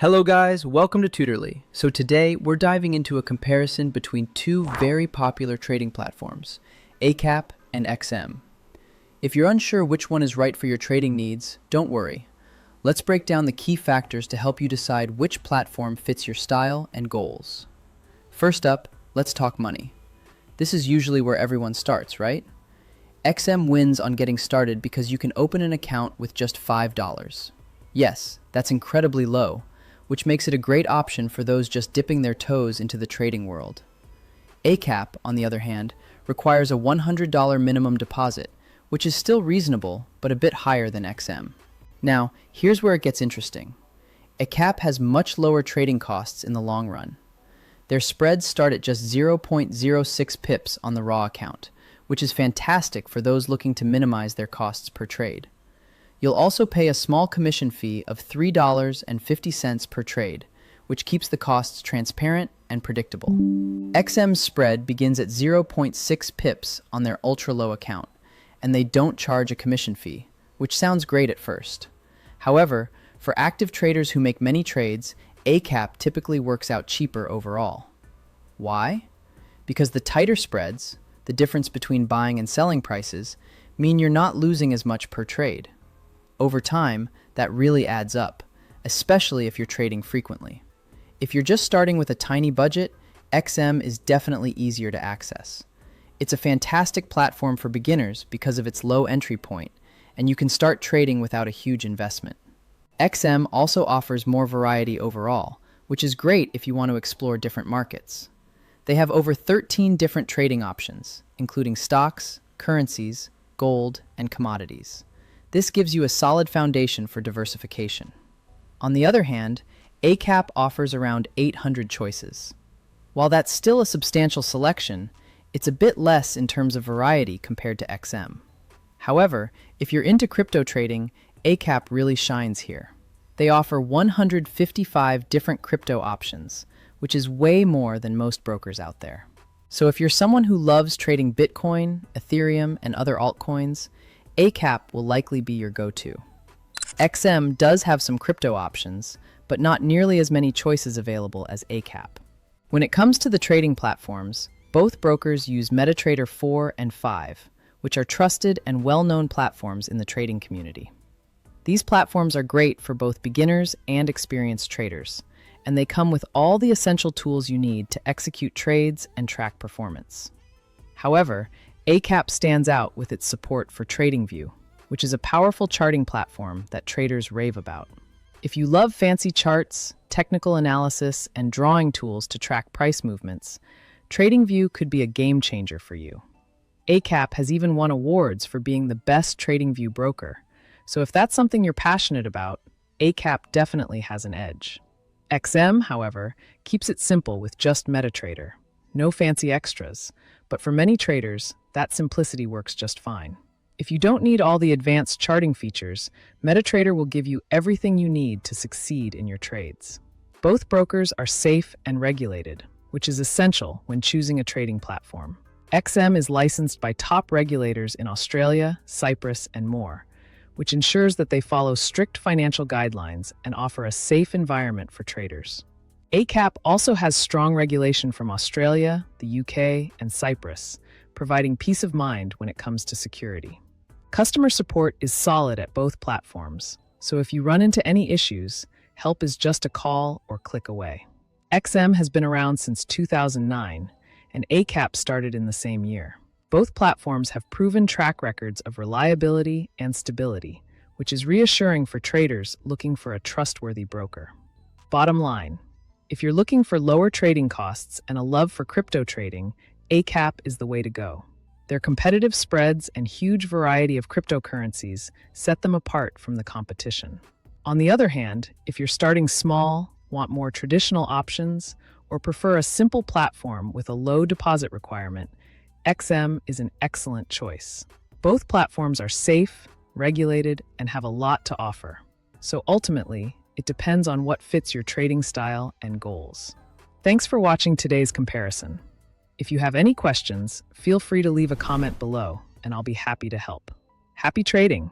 Hello guys, welcome to Tutorly. So today we're diving into a comparison between two very popular trading platforms, Eightcap and XM. If you're unsure which one is right for your trading needs, don't worry. Let's break down the key factors to help you decide which platform fits your style and goals. First up, let's talk money. This is usually where everyone starts, right? XM wins on getting started because you can open an account with just $5. Yes, that's incredibly low, which makes it a great option for those just dipping their toes into the trading world. Eightcap, on the other hand, requires a $100 minimum deposit, which is still reasonable, but a bit higher than XM. Now, here's where it gets interesting. Eightcap has much lower trading costs in the long run. Their spreads start at just 0.06 pips on the raw account, which is fantastic for those looking to minimize their costs per trade. You'll also pay a small commission fee of $3.50 per trade, which keeps the costs transparent and predictable. XM's spread begins at 0.6 pips on their ultra-low account, and they don't charge a commission fee, which sounds great at first. However, for active traders who make many trades, Eightcap typically works out cheaper overall. Why? Because the tighter spreads, the difference between buying and selling prices, mean you're not losing as much per trade. Over time, that really adds up, especially if you're trading frequently. If you're just starting with a tiny budget, XM is definitely easier to access. It's a fantastic platform for beginners because of its low entry point, and you can start trading without a huge investment. XM also offers more variety overall, which is great if you want to explore different markets. They have over 13 different trading options, including stocks, currencies, gold, and commodities. This gives you a solid foundation for diversification. On the other hand, Eightcap offers around 800 choices. While that's still a substantial selection, it's a bit less in terms of variety compared to XM. However, if you're into crypto trading, Eightcap really shines here. They offer 155 different crypto options, which is way more than most brokers out there. So if you're someone who loves trading Bitcoin, Ethereum, and other altcoins, Eightcap will likely be your go-to. XM does have some crypto options, but not nearly as many choices available as Eightcap. When it comes to the trading platforms, both brokers use MetaTrader 4 and 5, which are trusted and well-known platforms in the trading community. These platforms are great for both beginners and experienced traders, and they come with all the essential tools you need to execute trades and track performance. However, Eightcap stands out with its support for TradingView, which is a powerful charting platform that traders rave about. If you love fancy charts, technical analysis, and drawing tools to track price movements, TradingView could be a game changer for you. Eightcap has even won awards for being the best TradingView broker, so if that's something you're passionate about, Eightcap definitely has an edge. XM, however, keeps it simple with just MetaTrader. No fancy extras, but for many traders, that simplicity works just fine. If you don't need all the advanced charting features, MetaTrader will give you everything you need to succeed in your trades. Both brokers are safe and regulated, which is essential when choosing a trading platform. XM is licensed by top regulators in Australia, Cyprus, and more, which ensures that they follow strict financial guidelines and offer a safe environment for traders. Eightcap also has strong regulation from Australia, the UK, and Cyprus, providing peace of mind when it comes to security. Customer support is solid at both platforms, so if you run into any issues, help is just a call or click away. XM has been around since 2009, and Eightcap started in the same year. Both platforms have proven track records of reliability and stability, which is reassuring for traders looking for a trustworthy broker. Bottom line, if you're looking for lower trading costs and a love for crypto trading, Eightcap is the way to go. Their competitive spreads and huge variety of cryptocurrencies set them apart from the competition. On the other hand, if you're starting small, want more traditional options, or prefer a simple platform with a low deposit requirement, XM is an excellent choice. Both platforms are safe, regulated, and have a lot to offer. So ultimately, it depends on what fits your trading style and goals. Thanks for watching today's comparison. If you have any questions, feel free to leave a comment below, and I'll be happy to help. Happy trading!